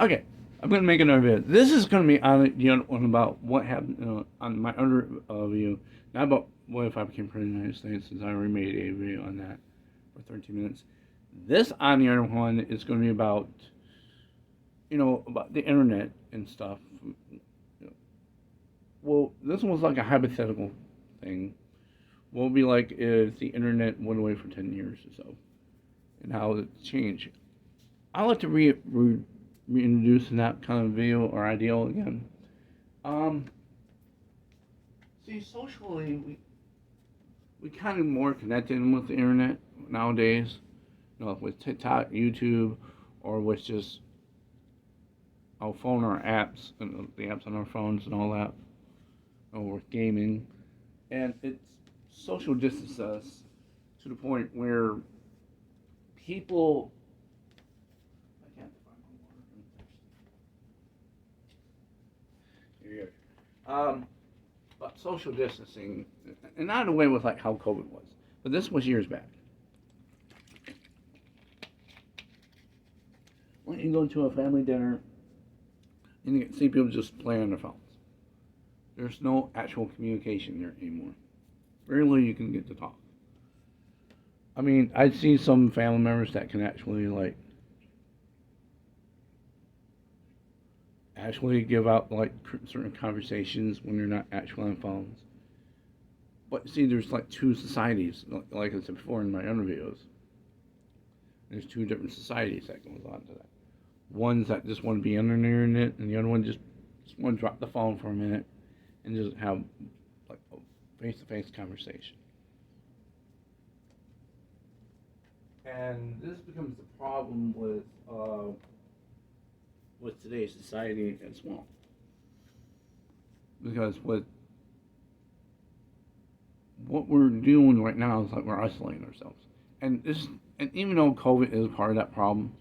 Okay, I'm gonna make another video. This is gonna be on one about what happened on my other view, not about what if I became president of the United States, since I already made a video on that for 13 minutes. This on the other one is gonna be about about the internet and stuff. Well, this was like a hypothetical thing. What would be like if the internet went away for 10 years or so, and how it changed? I like to reintroduce that kind of video or ideal again. Um, See, socially, we kind of more connected with the internet nowadays. With TikTok, YouTube, or with just our phone, our apps, and the apps on our phones and all that, or with gaming, and it's social distance us to the point where people. I can't find my water. Here you go. But social distancing, and not in a way with like how COVID was, but this was years back. When you go to a family dinner, and you see people just play on their phones. There's no actual communication there anymore. Rarely you can get to talk. I mean, I see some family members that can actually give out like certain conversations when they're not actually on phones. But see, there's like two societies, like I said before in my other videos. There's two different societies that goes on to that. Ones that just want to be on the internet, and the other one just want to drop the phone for a minute and just have like a face-to-face conversation. And this becomes the problem with today's society as well, because with what we're doing right now is like we're isolating ourselves, and even though COVID is part of that problem,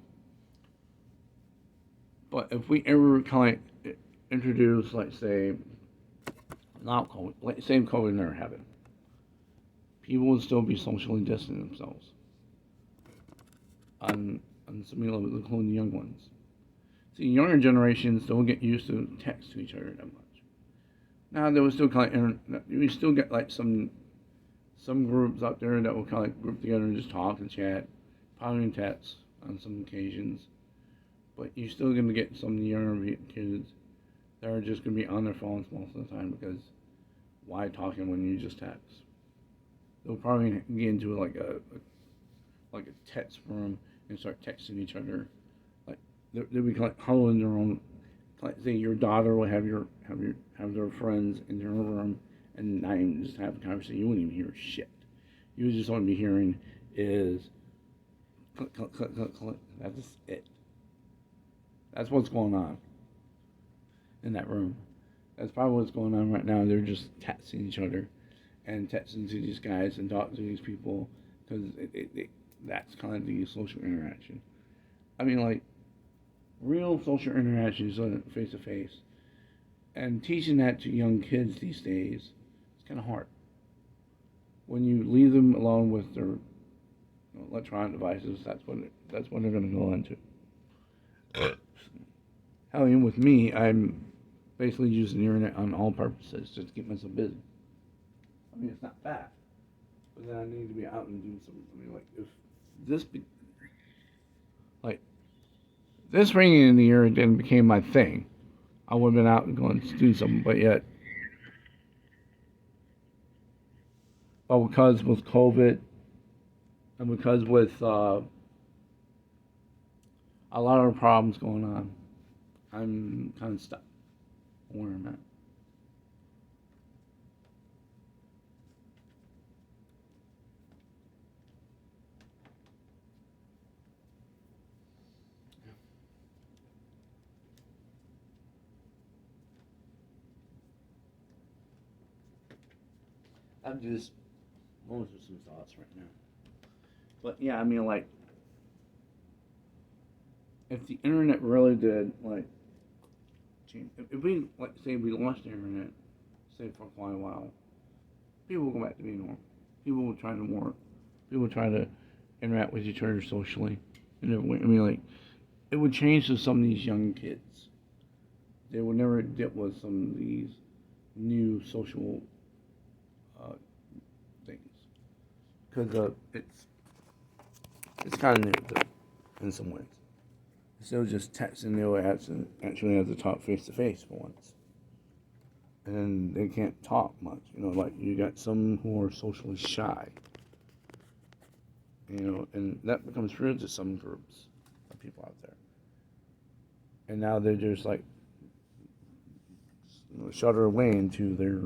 but if we ever kind of introduce, like say, not COVID, like say COVID never happened, people would still be socially distancing themselves on some levels, including the young ones. See, younger generations don't get used to text to each other that much. Now there was still kind of we still get like some groups out there that will kind of group together and just talk and chat, probably in text on some occasions. But you're still going to get some younger kids that are just going to be on their phones most of the time because why talking when you just text? They'll probably get into like a text room and start texting each other. Like they'll be like huddling their own. Like say your daughter will have their friends in their room and not even just have a conversation. You wouldn't even hear shit. You just want to be hearing is click click click click click. That's it. That's what's going on in that room. That's probably what's going on right now. They're just texting each other and texting to these guys and talking to these people because that's kind of the social interaction. I mean, like real social interactions face to face, and teaching that to young kids these days is kind of hard. When you leave them alone with their electronic devices, that's what they're going to go into. Hell, even with me, I'm basically using the internet on all purposes just to keep myself busy. I mean, it's not bad, but then I need to be out and do something. I mean, like if this be, like this ringing in the ear then became my thing, I would have been out and going to do something. But because with COVID and because with a lot of problems going on, I'm kind of stuck where I'm at. I'm just going through some thoughts right now. But yeah, I mean, like, if the internet really did, like, change, if we, like, say we lost the internet, say for quite a while, people will go back to being normal. People will try to work. People will try to interact with each other socially. And I mean, like, it would change to some of these young kids. They would never deal with some of these new social uh, things because it's kind of new though, in some ways. Instead of just texting, they would actually have to talk face to face for once, and they can't talk much. Like you got some who are socially shy. And that becomes real to some groups of people out there. And now they're just like shudder away into their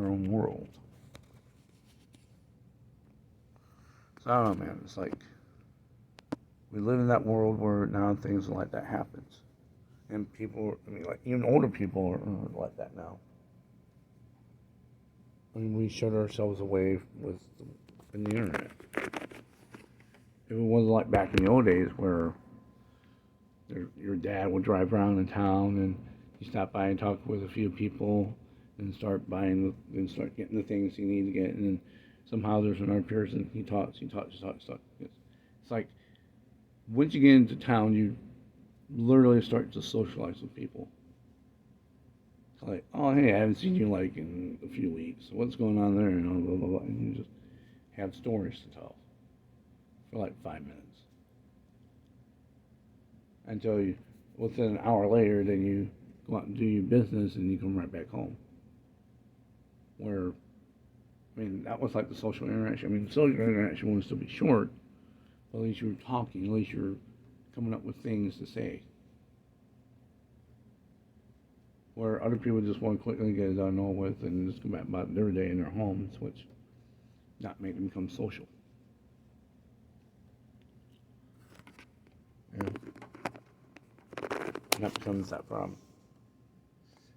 own world. So I don't know, man. It's like we live in that world where now things like that happens, and people, like even older people are like that now. We shut ourselves away with the internet. If it wasn't like back in the old days where your dad would drive around in town and you stop by and talk with a few people and start getting the things you need to get, and then somehow there's another person, he talks. It's like once you get into town, you literally start to socialize with people. It's like, oh hey, I haven't seen you like in a few weeks. What's going on there? Blah blah blah, and you just have stories to tell for like 5 minutes. Until within an hour later, then you go out and do your business and you come right back home. Where, that was like the social interaction. The social interaction would still be short, but at least you were talking, at least you're coming up with things to say. Where other people just want to quickly get it done and all with and just go back about their day in their homes, which not make them become social. Yeah. That becomes that problem.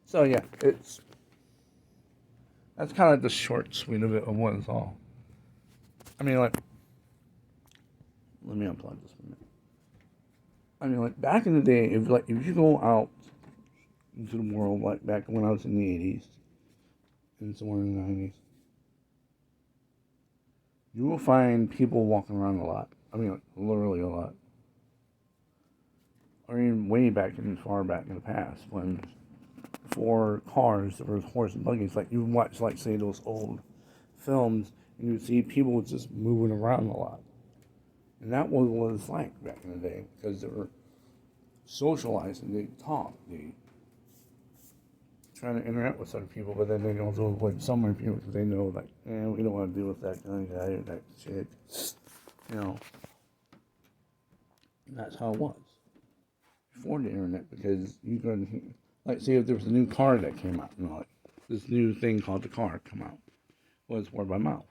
So yeah, that's kind of the short, sweet of it of what it's all. Like, let me unplug this for a minute. Like back in the day, if you go out into the world, like back when I was in the 80s and somewhere in the 90s, you will find people walking around a lot. Like, literally a lot. Or even way far back in the past, when before cars, there was horse and buggies. Like you would watch, like say those old films, and you would see people just moving around a lot. And that was what it was like back in the day, because they were socializing, they talked, they trying to interact with other people, but then they also avoid some other people because they know, like, we don't want to deal with that kind of guy or that chick. And that's how it was before the internet, because you could, like, say if there was a new car that came out, like this new thing called the car come out, was word by mouth.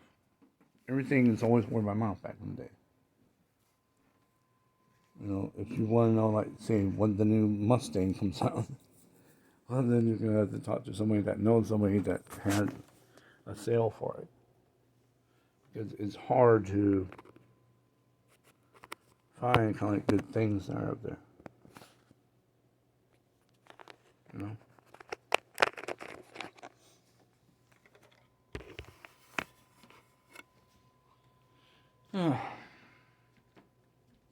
Everything is always word by mouth back in the day. If you want to know, like, say, when the new Mustang comes out, well, then you're going to have to talk to somebody that knows somebody that had a sale for it. Because it's hard to find kind of like good things that are out there.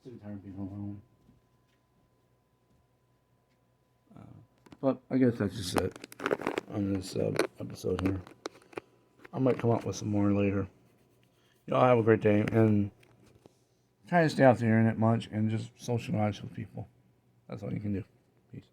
Sick and tired of being alone. But I guess that's just it on this episode here. I might come up with some more later. Y'all have a great day, and try to stay off the internet much and just socialize with people. That's all you can do. Peace.